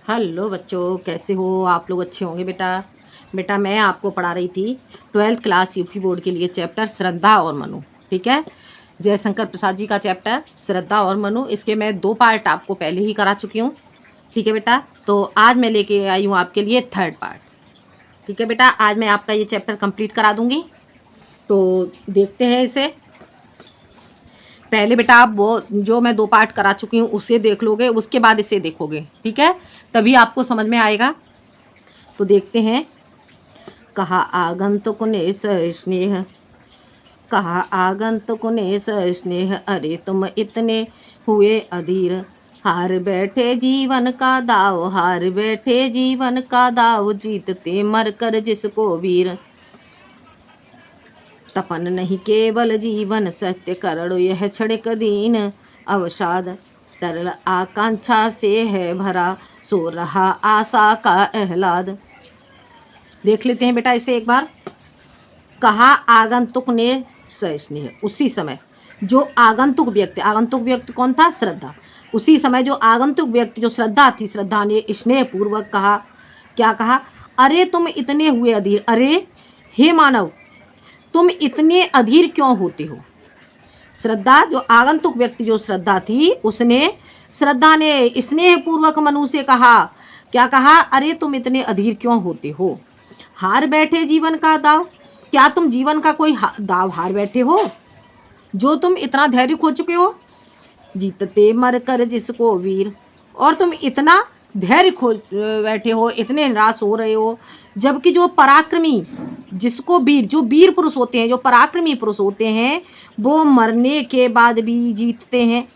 Hello बच्चों, कैसे हो आप लोग? अच्छे होंगे बेटा। बेटा मैं आपको पढ़ा रही थी 12th क्लास यूपी बोर्ड के लिए चैप्टर श्रद्धा और मनु। ठीक है, जयशंकर प्रसाद जी का चैप्टर श्रद्धा और मनु। इसके मैं 2 पार्ट आपको पहले ही करा चुकी हूँ। ठीक है बेटा, तो आज मैं लेके आई हूँ आपके लिए 3rd पार्ट। ठीक है बेटा, आज मैं आपका ये चैप्टर कंप्लीट करा दूँगी। तो देखते हैं इसे। पहले बेटा आप वो जो मैं 2 पार्ट करा चुकी हूँ उसे देख लोगे, उसके बाद इसे देखोगे। ठीक है, तभी आपको समझ में आएगा। तो देखते हैं। कहा आगंतुक ने सस्नेह, कहा आगंतुक ने सस्नेह, अरे तुम इतने हुए अधीर। हार बैठे जीवन का दाव, हार बैठे जीवन का दाव, जीतते मर कर जिसको वीर। तपन नहीं केवल जीवन सत्य करण, यह क्षणिक दीन अवसाद। तरल आकांक्षा से है भरा, सो रहा आशा का आह्लाद। देख लेते हैं बेटा इसे एक बार। कहा आगंतुक ने सस्नेह, उसी समय जो आगंतुक व्यक्ति कौन था? श्रद्धा। उसी समय जो आगंतुक व्यक्ति जो श्रद्धा थी, श्रद्धा ने स्नेह पूर्वक कहा। क्या कहा? अरे तुम इतने हुए अधीर, अरे हे मानव तुम इतने अधीर क्यों होते हो। श्रद्धा जो आगंतुक व्यक्ति जो श्रद्धा थी, उसने श्रद्धा ने स्नेह पूर्वक मनु से कहा। क्या कहा? अरे तुम इतने अधीर क्यों होते हो। हार बैठे जीवन का दाव, क्या तुम जीवन का कोई दाव हार बैठे हो जो तुम इतना धैर्य खो चुके हो। जीतते मर कर जिसको वीर, और तुम इतना धैर्य खो बैठे हो, इतने निराश हो रहे हो, जबकि जो पराक्रमी जिसको वीर, जो वीर पुरुष होते हैं, जो पराक्रमी पुरुष होते हैं, वो मरने के बाद भी जीतते हैं।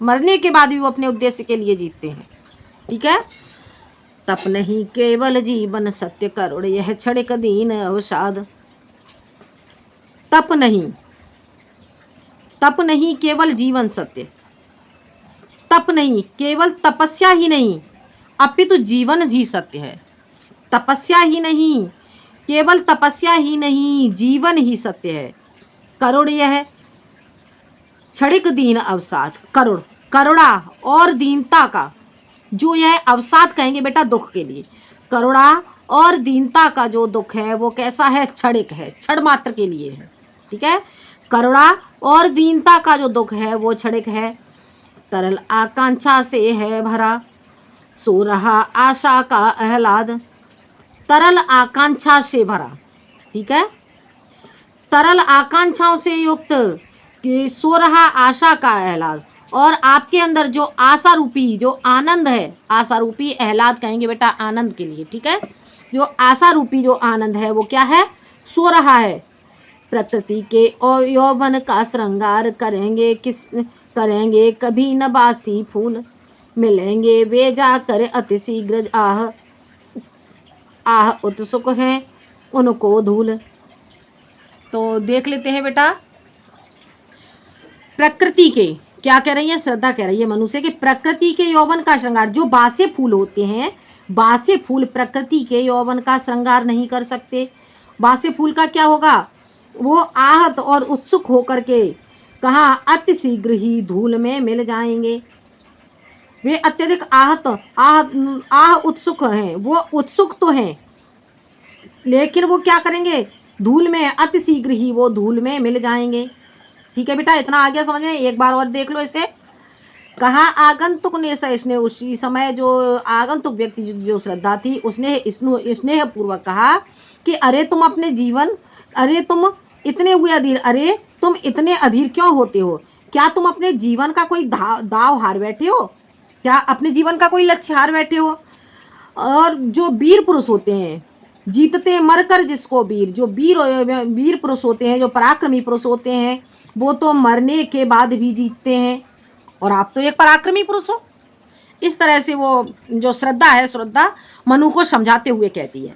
मरने के बाद भी वो अपने उद्देश्य के लिए जीतते हैं। ठीक है। तप नहीं केवल जीवन सत्य करुण, यह क्षणिक दीन अवसाद। तप नहीं, तप नहीं केवल जीवन सत्य, तप नहीं केवल तपस्या ही नहीं, अपितु जीवन ही सत्य है। तपस्या ही नहीं, केवल तपस्या ही नहीं, जीवन ही सत्य है। करुण यह क्षणिक दीन अवसाद, करुण करुणा और दीनता का जो यह अवसाद कहेंगे बेटा दुख के लिए। करुणा और दीनता का जो दुख है वो कैसा है? क्षणिक है, क्षण मात्र के लिए है। ठीक है, करुणा और दीनता का जो दुख है वो क्षणिक है। तरल आकांक्षा से है भरा, सो रहा आशा का आह्लाद। तरल आकांक्षा से भरा, ठीक है, तरल आकांक्षाओं से युक्त कि सो रहा आशा का आह्लाद। और आपके अंदर जो आशा रूपी जो आनंद है, आशा रूपी आह्लाद कहेंगे बेटा आनंद के लिए। ठीक है, जो आशा रूपी जो आनंद है वो क्या है? सो रहा है। प्रकृति के और यौवन का श्रृंगार करेंगे करेंगे कभी न बासी फूल, मिलेंगे वे जाकर अति शीघ्र, आह आह उत्सुक हैं उनको धूल। तो देख लेते हैं बेटा। प्रकृति के क्या कह रही है? श्रद्धा कह रही है मनु से कि प्रकृति के यौवन का श्रृंगार, जो बासे फूल होते हैं, बासे फूल प्रकृति के यौवन का श्रृंगार नहीं कर सकते। बासे फूल का क्या होगा? वो आहत और उत्सुक होकर के कहा अति शीघ्र ही धूल में मिल जाएंगे। वे अत्यधिक आह उत्सुक हैं, वो उत्सुक तो हैं, लेकिन वो क्या करेंगे? धूल में, अति शीघ्र ही वो धूल में मिल जाएंगे। ठीक है बेटा, इतना आ गया समझ में? एक बार और देख लो इसे। कहा आगंतुक ने स्नेह, उसी समय जो आगंतुक व्यक्ति जो श्रद्धा थी उसने स्नेह पूर्वक कहा कि अरे तुम अपने जीवन, अरे तुम इतने हुए अधीर, अरे तुम इतने अधीर क्यों होते हो। क्या तुम अपने जीवन का कोई दाव हार बैठे हो? क्या अपने जीवन का कोई लक्ष्य हार बैठे हो? और जो वीर पुरुष होते हैं, जीतते मरकर जिसको वीर, जो वीर पुरुष होते हैं, जो पराक्रमी पुरुष होते हैं, वो तो मरने के बाद भी जीतते हैं, और आप तो एक पराक्रमी पुरुष हो। इस तरह से वो जो श्रद्धा है, श्रद्धा मनु को समझाते हुए कहती है,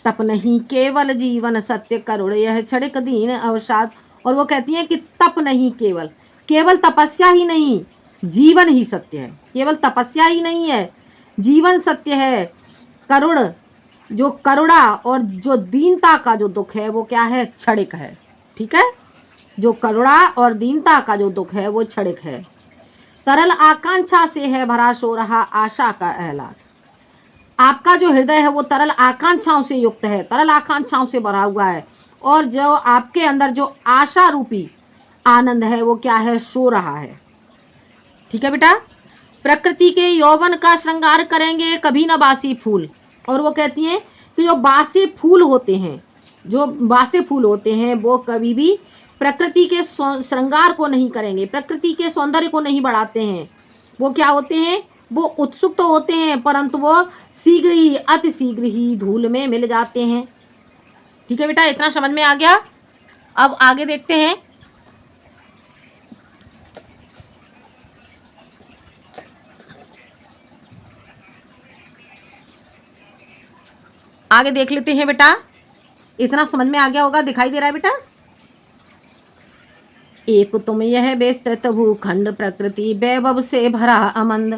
तप नहीं केवल जीवन सत्य करुण, यह क्षणिक दीन अवसाद। और वो कहती है कि तप नहीं केवल, केवल तपस्या ही नहीं, जीवन ही सत्य है। केवल तपस्या ही नहीं है, जीवन सत्य है। करुण, जो करुणा और जो दीनता का जो दुख है वो क्या है? क्षणिक है। ठीक है, जो करुणा और दीनता का जो दुख है वो क्षणिक है। तरल आकांक्षा से है भरा, सो रहा आशा का आह्लाद। आपका जो हृदय है वो तरल आकांक्षाओं से युक्त है, तरल आकांक्षाओं से भरा हुआ है, और जो आपके अंदर जो आशा रूपी आनंद है वो क्या है, सो रहा है। ठीक है बेटा। प्रकृति के यौवन का श्रृंगार करेंगे कभी ना बासी फूल। और वो कहती हैं कि जो बासी फूल होते हैं, जो बासे फूल होते हैं वो कभी भी प्रकृति के श्रृंगार को नहीं करेंगे, प्रकृति के सौंदर्य को नहीं बढ़ाते हैं। वो क्या होते हैं, वो उत्सुक तो होते हैं परंतु वो शीघ्र ही, अति शीघ्र ही धूल में मिल जाते हैं। ठीक है बेटा, इतना समझ में आ गया। अब आगे देखते हैं। आगे देख लेते हैं बेटा। इतना समझ में आ गया होगा, दिखाई दे रहा है बेटा। एक तुम यह विस्तृत भूखंड, प्रकृति वैभव से भरा अमंद,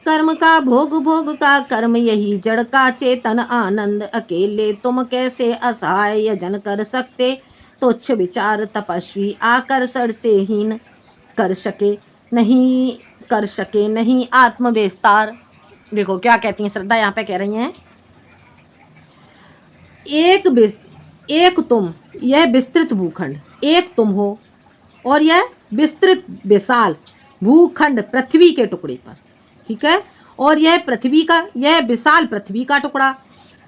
कर्म का भोग, भोग का कर्म, यही जड़ का चेतन आनंद। अकेले तुम कैसे असहाय यजन कर सकते, तुच्छ विचार तपस्वी आकर्षण से हीन कर सके नहीं, कर सके नहीं आत्म विस्तार। देखो क्या कहती हैं श्रद्धा, यहाँ पे कह रही हैं एक तुम यह विस्तृत भूखंड, एक तुम हो और यह विस्तृत विशाल भूखंड पृथ्वी के टुकड़े पर। ठीक है, और यह पृथ्वी का, यह विशाल पृथ्वी का टुकड़ा,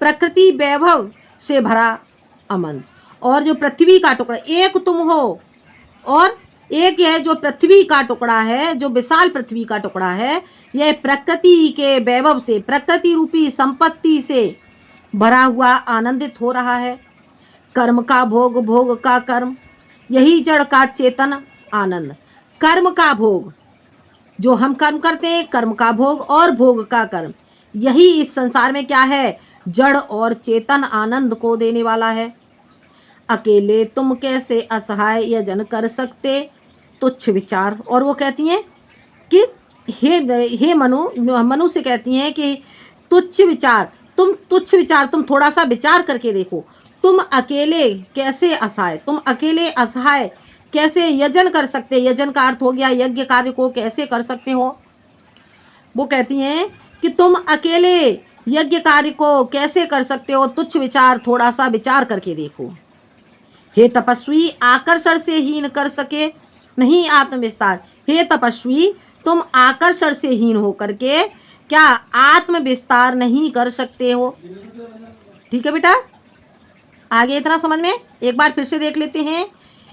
प्रकृति वैभव से भरा अमन। और जो पृथ्वी का टुकड़ा, एक तुम हो और एक यह जो पृथ्वी का टुकड़ा है, जो विशाल पृथ्वी का टुकड़ा है, यह प्रकृति के वैभव से, प्रकृति रूपी संपत्ति से भरा हुआ आनंदित हो रहा है। कर्म का भोग, भोग का कर्म, यही जड़ का चेतन आनंद। कर्म का भोग, जो हम कर्म करते हैं, कर्म का भोग और भोग का कर्म, यही इस संसार में क्या है, जड़ और चेतन आनंद को देने वाला है। अकेले तुम कैसे असहाय यजन कर सकते, तुच्छ विचार। और वो कहती हैं कि हे मनु से कहती हैं कि तुच्छ विचार, तुम थोड़ा सा विचार करके देखो, तुम अकेले कैसे असहाय, तुम अकेले असहाय कैसे यजन कर सकते। यजन का अर्थ हो गया यज्ञ कार्य को कैसे कर सकते हो। वो कहती हैं कि तुम अकेले यज्ञ कार्य को कैसे कर सकते हो, तुच्छ विचार, थोड़ा सा विचार करके देखो। हे तपस्वी आकर्षण से हीन कर सके नहीं आत्मविस्तार। हे तपस्वी तुम आकर्षण से हीन होकर के क्या आत्म विस्तार नहीं कर सकते हो। ठीक है बेटा, आगे इतना समझ में, एक बार फिर से देख लेते हैं।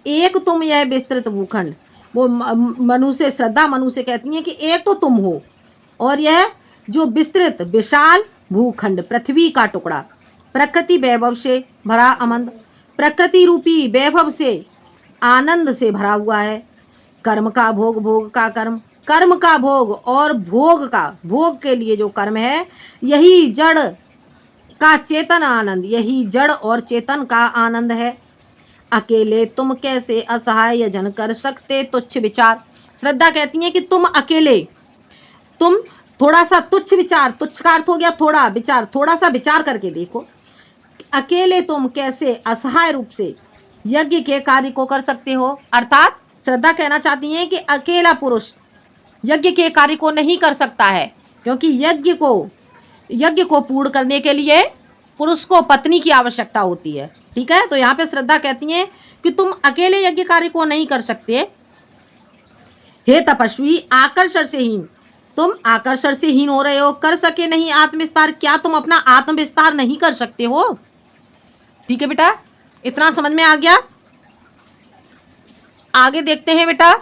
एक तुम यह विस्तृत भूखंड, वो मनु से, श्रद्धा मनु से कहती है कि एक तो तुम हो और यह जो विस्तृत विशाल भूखंड पृथ्वी का टुकड़ा, प्रकृति वैभव से भरा अमंद, प्रकृति रूपी वैभव से आनंद से भरा हुआ है। कर्म का भोग, भोग का कर्म, कर्म का भोग और भोग का, भोग के लिए जो कर्म है, यही जड़ का चेतन आनंद, यही जड़ और चेतन का आनंद है। अकेले तुम कैसे असहाय यजन कर सकते, तुच्छ विचार। श्रद्धा कहती है कि तुम अकेले, तुम थोड़ा सा तुच्छ विचार, तुच्छ का अर्थ हो गया थोड़ा, विचार, थोड़ा सा विचार करके देखो, अकेले तुम कैसे असहाय रूप से यज्ञ के कार्य को कर सकते हो। अर्थात श्रद्धा कहना चाहती हैं कि अकेला पुरुष यज्ञ के कार्य को नहीं कर सकता है, क्योंकि यज्ञ को पूर्ण करने के लिए पुरुष को पत्नी की आवश्यकता होती है। ठीक है, तो यहाँ पे श्रद्धा कहती हैं कि तुम अकेले यज्ञ कार्य को नहीं कर सकते। हे तपस्वी आकर्षण से हीन, तुम आकर्षण से हीन हो रहे हो, कर सके नहीं आत्मविस्तार, क्या तुम अपना आत्मविस्तार नहीं कर सकते हो। ठीक है बेटा, इतना समझ में आ गया। आगे देखते हैं बेटा।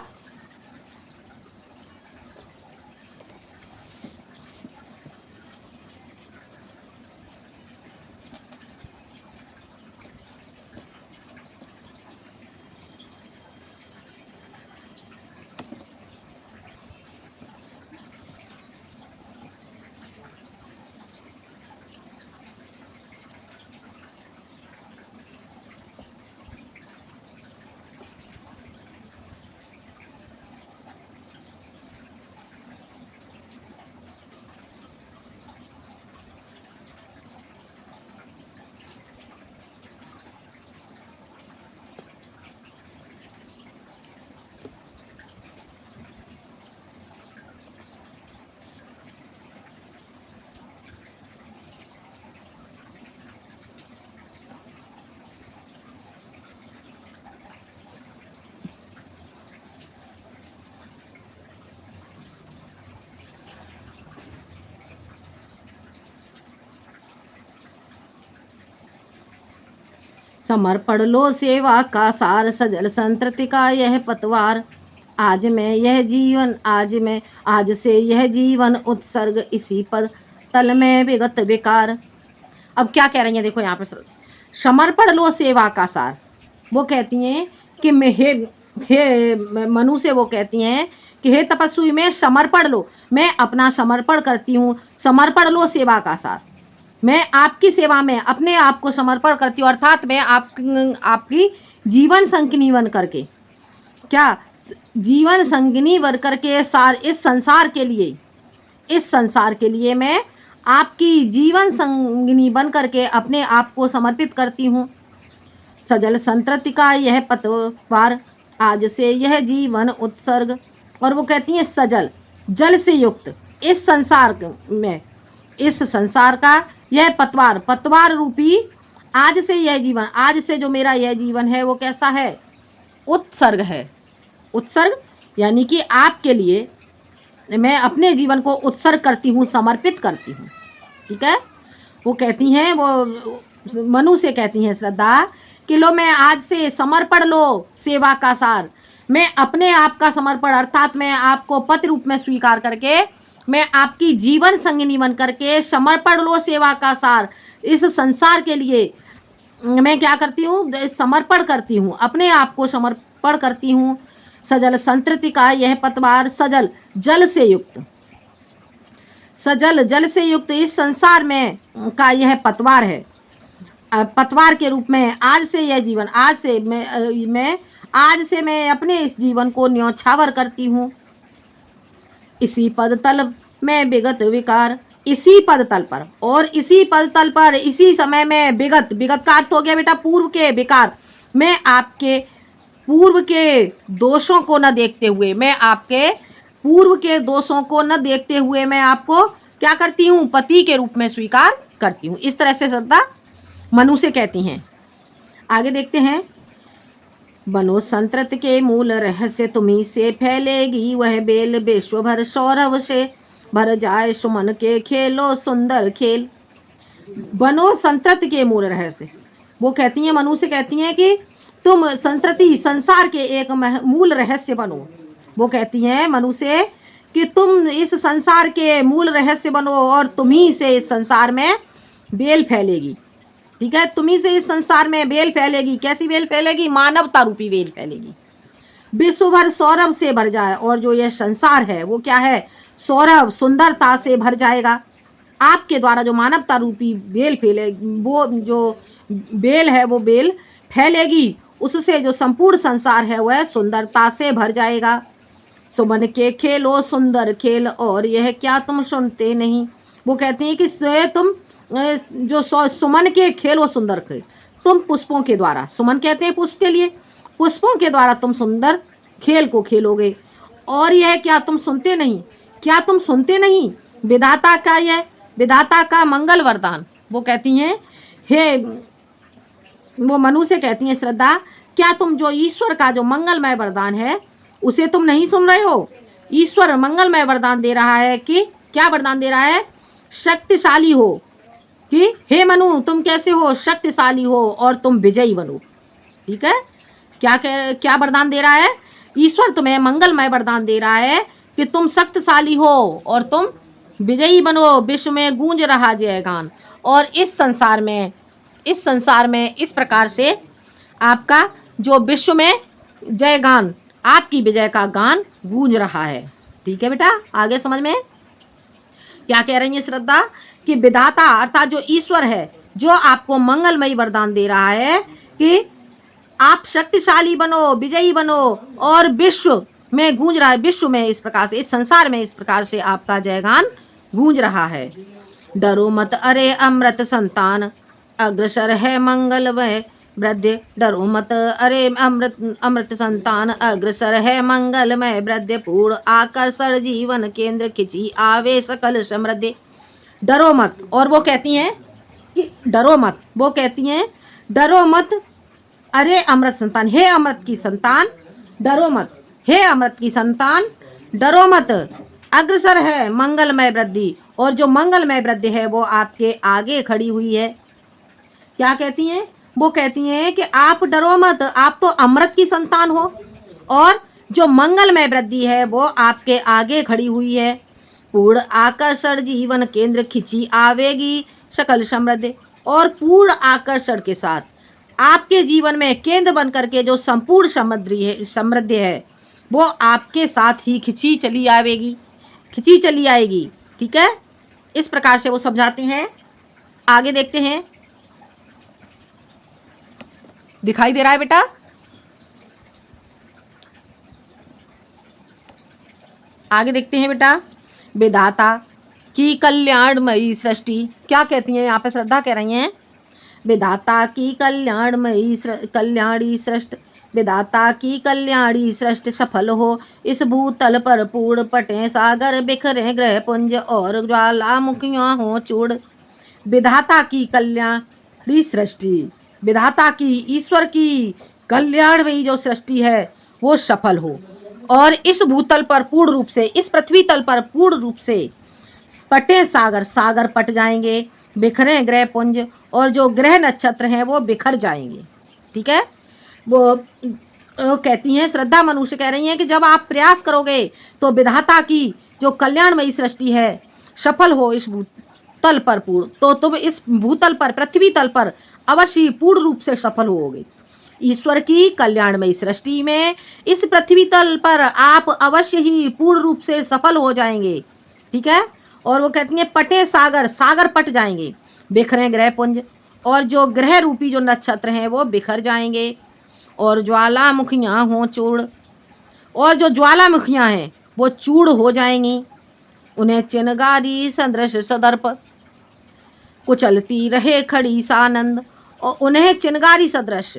समर्पण लो सेवा का सार, सजल संतृप्ति का यह पतवार। आज से यह जीवन उत्सर्ग, इसी पद तल में विगत विकार। अब क्या कह रही हैं देखो यहाँ पे, समर्पण लो सेवा का सार। वो कहती हैं कि हे मनु से वो कहती हैं कि हे तपस्वी में समर्पण लो, मैं अपना समर्पण करती हूँ। समर्पण लो सेवा का सार, मैं आपकी सेवा में अपने आप को समर्पण करती हूँ, अर्थात मैं आपकी जीवन संगिनी बन करके, क्या जीवन संगिनी बन करके इस संसार के लिए मैं आपकी जीवन संगिनी बन करके अपने आप को समर्पित करती हूँ। सजल संतृप्ति का यह पतवार, आज से यह जीवन उत्सर्ग। और वो कहती हैं सजल, जल से युक्त इस संसार का यह पतवार रूपी आज से यह जीवन, आज से जो मेरा यह जीवन है वो कैसा है, उत्सर्ग है। उत्सर्ग यानी कि आपके लिए मैं अपने जीवन को उत्सर्ग करती हूँ, समर्पित करती हूँ। ठीक है। वो कहती हैं, वो मनु से कहती हैं श्रद्धा कि लो मैं आज से समर्पण लो सेवा का सार, मैं अपने आप का समर्पण, अर्थात मैं आपको पति रूप में स्वीकार करके मैं आपकी जीवन संगिनी बन करके समर्पण लो सेवा का सार, इस संसार के लिए मैं क्या करती हूँ, समर्पण करती हूँ, अपने आप को समर्पण करती हूँ। सजल संतृप्ति का यह पतवार, सजल जल से युक्त, सजल जल से युक्त इस संसार में का यह पतवार है। पतवार के रूप में आज से यह जीवन, आज से मैं अपने इस जीवन को न्यौछावर करती हूँ। इसी पद तल में विगत विकार, इसी पद तल पर, और इसी पद तल पर इसी समय में विगत का अर्थ हो गया बेटा पूर्व के विकार। मैं आपके पूर्व के दोषों को न देखते हुए, मैं आपके पूर्व के दोषों को न देखते हुए मैं आपको क्या करती हूँ, पति के रूप में स्वीकार करती हूँ। इस तरह से श्रद्धा मनु से कहती हैं। आगे देखते हैं। बनो संतृप्ति के मूल रहस्य, तुम्ही से फैलेगी वह बेल, विश्व भर सौरभ से भर जाए सुमन के खेलो सुंदर खेल। बनो संतृप्ति के मूल रहस्य, वो कहती हैं, मनु से कहती हैं कि तुम संतृप्ति संसार के एक मूल रहस्य बनो। वो कहती हैं मनु से कि तुम इस संसार के मूल रहस्य बनो और तुम्ही से इस संसार में बेल फैलेगी। ठीक है, तुम्ही से इस संसार में बेल फैलेगी। कैसी बेल फैलेगी, मानवता रूपी बेल फैलेगी। विश्व भर सौरभ से भर जाए, और जो यह संसार है वो क्या है, सौरभ सुंदरता से भर जाएगा। आपके द्वारा जो मानवता रूपी बेल फैले, वो जो बेल है वो बेल फैलेगी, उससे जो संपूर्ण संसार है वह सुंदरता से भर जाएगा। सुमन के खेलो सुंदर खेल, और यह क्या तुम सुनते नहीं। वो कहते हैं कि तुम जो सुमन के खेलो सुंदर खेल, तुम पुष्पों के द्वारा, सुमन कहते हैं पुष्प के लिए, पुष्पों के द्वारा तुम सुंदर खेल को खेलोगे। और यह क्या तुम सुनते नहीं, क्या तुम सुनते नहीं विधाता का मंगल वरदान। वो कहती हैं, हे वो मनु से कहती हैं श्रद्धा, क्या तुम जो ईश्वर का जो मंगलमय वरदान है उसे तुम नहीं सुन रहे हो। ईश्वर मंगलमय वरदान दे रहा है कि क्या वरदान दे रहा है, शक्तिशाली हो, कि हे मनु तुम कैसे हो, शक्तिशाली हो और तुम विजयी बनो। ठीक है, क्या वरदान दे रहा है, ईश्वर तुम्हें मंगलमय वरदान दे रहा है कि तुम शक्तिशाली हो और तुम विजयी बनो। विश्व में गूंज रहा जयगान, और इस संसार में इस प्रकार से आपका जो विश्व में जयगान, आपकी विजय का गान गूंज रहा है। ठीक है बेटा, आगे समझ में क्या कह रही है श्रद्धा, कि विधाता अर्थात जो ईश्वर है, जो आपको मंगलमयी वरदान दे रहा है कि आप शक्तिशाली बनो, विजयी बनो, और विश्व में गूंज रहा है, विश्व में इस प्रकार से, इस संसार में इस प्रकार से आपका जयगान गूंज रहा है। डरो मत अरे अमृत संतान, अग्रसर है मंगल वह वृद्ध। डरो मत अरे अमृत संतान, अग्रसर है मंगलमय वृद्ध। पूर्ण आकर्षण जीवन केंद्र, खिंची आवे सकल समृद्धि। डरो मत, और वो कहती हैं कि डरो मत, वो कहती हैं डरो मत अरे अमृत संतान, हे अमृत की संतान डरो मत, हे अमृत की संतान डरो मत। अग्रसर है मंगलमय वृद्धि, और जो मंगलमय वृद्धि है वो आपके आगे खड़ी हुई है। क्या कहती हैं, वो कहती हैं कि आप डरो मत, आप तो अमृत की संतान हो और जो मंगलमय वृद्धि है वो आपके आगे खड़ी हुई है। पूर्ण आकर्षण जीवन केंद्र खिंची आवेगी सकल समृद्धि। और पूर्ण आकर्षण के साथ आपके जीवन में केंद्र बन करके जो संपूर्ण समृद्धि है वो आपके साथ ही खिंची चली आवेगी, खिंची चली आएगी। ठीक है, इस प्रकार से वो समझाते हैं। आगे देखते हैं, दिखाई दे रहा है बेटा? आगे देखते हैं बेटा। विधाता की कल्याणमयी सृष्टि, क्या कहती हैं यहाँ पे श्रद्धा कह रही हैं, विधाता की कल्याणी सृष्टि, विधाता की कल्याणी सृष्टि सफल हो इस भूतल पर पूर्ण पटे सागर बिखरे ग्रह पुंज और ज्वालामुखियां हो चूड़। विधाता की कल्याणी सृष्टि, विधाता की, ईश्वर की कल्याणमयी जो सृष्टि है वो सफल हो और इस भूतल पर पूर्ण रूप से, इस पृथ्वी तल पर पूर्ण रूप से पटे सागर, सागर पट जाएंगे, बिखरे ग्रह पुंज और जो ग्रह नक्षत्र हैं वो बिखर जाएंगे। ठीक है, वो कहती हैं, श्रद्धा मनुष्य कह रही हैं कि जब आप प्रयास करोगे तो विधाता की जो कल्याणमयी सृष्टि है सफल हो इस भूतल पर पूर्ण, तो तुम इस भूतल पर, पृथ्वी तल पर अवश्य पूर्ण रूप से सफल होगे। ईश्वर की कल्याणमयी सृष्टि में इस पृथ्वी तल पर आप अवश्य ही पूर्ण रूप से सफल हो जाएंगे। ठीक है, और वो कहती हैं पटे सागर, सागर पट जाएंगे, बिखरे ग्रह पुंज और जो ग्रह रूपी जो नक्षत्र हैं वो बिखर जाएंगे और ज्वालामुखियां हों चूड़, और जो ज्वालामुखियां हैं वो चूड़ हो जाएंगी। उन्हें चिनगारी सदृश सदर्प कुचलती रहे खड़ी सानंद, और उन्हें चिनगारी सदृश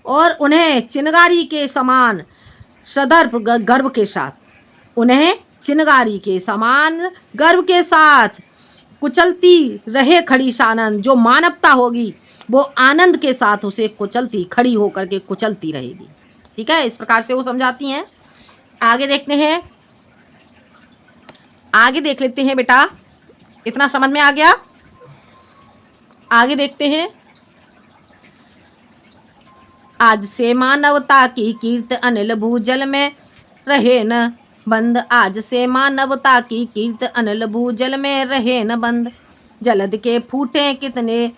और उन्हें चिनगारी के समान सदर्प गर्भ के साथ, उन्हें चिनगारी के समान गर्भ के साथ कुचलती रहे खड़ी सानंद, जो मानवता होगी वो आनंद के साथ उसे कुचलती, खड़ी होकर के कुचलती रहेगी। ठीक है, इस प्रकार से वो समझाती हैं। आगे देखते हैं, आगे देख लेते हैं बेटा, इतना समझ में आ गया? आगे देखते हैं। आज से मानवता की कीर्त अनिल भूजल में रहे न बंद, आज से मानवता की कीर्त अनिल भूजल में रहे न बंद। जलद के फूटे कितने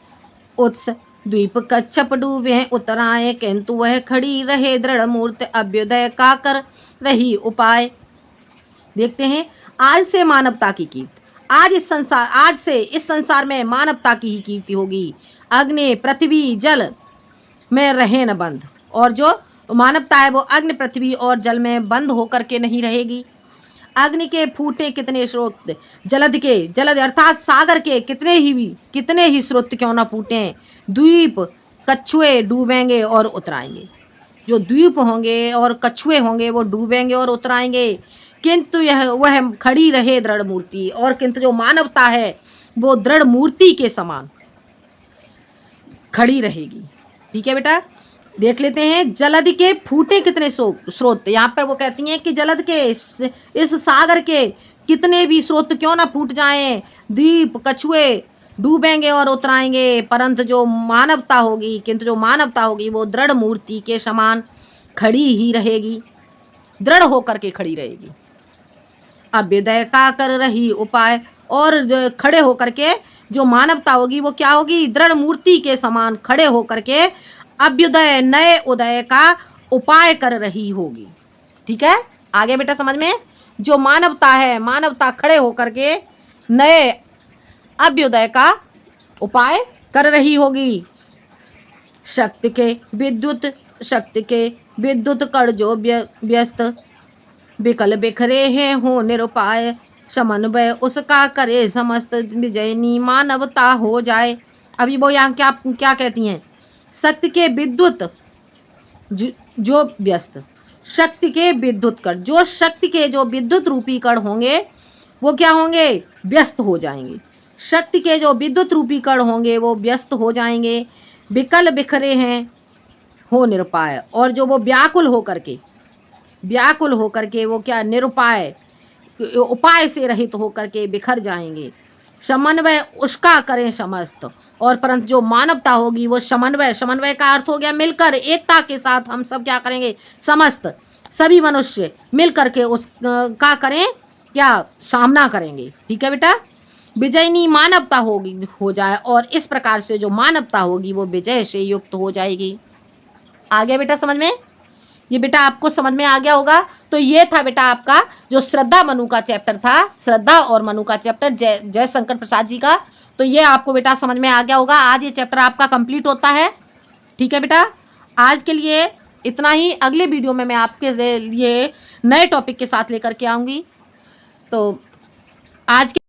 उत्स, द्वीप कच्छप डूबे उतराए, किंतु वह खड़ी रहे दृढ़ मूर्त, अभ्युदय का कर रही उपाय। देखते हैं, आज से मानवता की कीर्ति, आज इस संसार, आज से इस संसार में मानवता की ही कीर्ति होगी। अग्नि पृथ्वी जल में रहे न बंद, और जो मानवता है वो अग्नि पृथ्वी और जल में बंद होकर के नहीं रहेगी। अग्नि के फूटे कितने स्रोत, जलद के, जलद अर्थात सागर के कितने ही स्रोत क्यों ना फूटे, द्वीप कछुए डूबेंगे और उतराएंगे। जो द्वीप होंगे और कछुए होंगे वो डूबेंगे और उतराएंगे, किंतु वह खड़ी रहे दृढ़ मूर्ति, और किंतु जो मानवता है वो दृढ़ मूर्ति के समान खड़ी रहेगी। ठीक है बेटा, देख लेते हैं जलद के फूटे कितने स्रोत। यहाँ पर वो कहती हैं कि जलद के, इस सागर के कितने भी स्रोत क्यों ना फूट जाएं, द्वीप कछुए डूबेंगे और उतराएंगे, परंतु जो मानवता होगी, किंतु जो मानवता होगी वो दृढ़ मूर्ति के समान खड़ी ही रहेगी, दृढ़ होकर के खड़ी रहेगी। अभ्युदय का कर रही उपाय, और खड़े होकर के जो मानवता होगी वो क्या होगी, दृढ़ मूर्ति के समान खड़े होकर के अभ्युदय, नए उदय का उपाय कर रही होगी। ठीक है, आगे बेटा समझ में, जो मानवता है, मानवता खड़े होकर के नए अभ्युदय का उपाय कर रही होगी। शक्ति के विद्युत कर जो व्यस्त, विकल बिखरे हैं हो निरुपाय, समन्वय उसका करे समस्त, विजयनी मानवता हो जाए। अभी वो यहाँ क्या कहती हैं, शक्ति के विद्युत जो व्यस्त, शक्ति के विद्युत कण, जो शक्ति के जो विद्युत रूपी कण होंगे वो क्या होंगे, व्यस्त हो जाएंगे। शक्ति के जो विद्युत रूपी कण होंगे वो व्यस्त हो जाएंगे। विकल बिखरे हैं हो निरुपाय, और जो वो व्याकुल होकर के वो क्या, निरुपाय, उपाय से रहित होकर के बिखर जाएंगे। समन्वय उसका करें समस्त, और परंतु जो मानवता होगी वो समन्वय, समन्वय का अर्थ हो गया मिलकर, एकता के साथ हम सब क्या करेंगे, समस्त सभी मनुष्य मिल करके उस का करें क्या, सामना करेंगे। ठीक है बेटा, विजयनी मानवता होगी हो जाए, और इस प्रकार से जो मानवता होगी वो विजय से युक्त हो जाएगी। आ गया बेटा समझ में? ये बेटा आपको समझ में आ गया होगा। तो ये था बेटा आपका जो श्रद्धा मनु का चैप्टर था, श्रद्धा और मनु का चैप्टर जय शंकर प्रसाद जी का। तो ये आपको बेटा समझ में आ गया होगा। आज ये चैप्टर आपका कंप्लीट होता है। ठीक है बेटा, आज के लिए इतना ही। अगले वीडियो में मैं आपके लिए नए टॉपिक के साथ लेकर के आऊँगी। तो आज के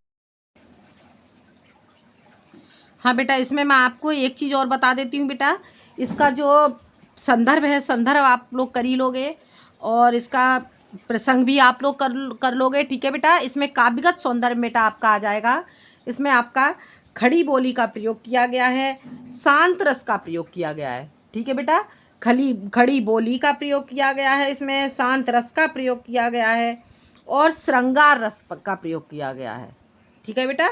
हाँ बेटा, इसमें मैं आपको एक चीज़ और बता देती हूँ बेटा। इसका जो संदर्भ है, संदर्भ आप लोग कर ही लोगे, और इसका प्रसंग भी आप लोग कर लोगे। ठीक है बेटा, इसमें काव्यगत सौंदर्य बेटा आपका आ जाएगा। इसमें आपका खड़ी बोली का प्रयोग किया गया है, शांत रस का प्रयोग किया गया है। ठीक है बेटा, खड़ी बोली का प्रयोग किया गया है, इसमें शांत रस का प्रयोग किया गया है, और श्रृंगार रस का प्रयोग किया गया है। ठीक है बेटा,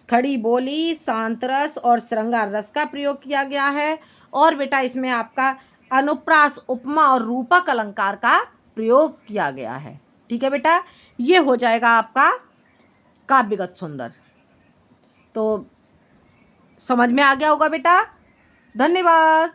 खड़ी बोली, शांत रस और श्रृंगार रस का प्रयोग किया गया है। और बेटा इसमें आपका अनुप्रास, उपमा और रूपक अलंकार का प्रयोग किया गया है। ठीक है बेटा, ये हो जाएगा आपका काव्यगत सुंदर। तो समझ में आ गया होगा बेटा। धन्यवाद।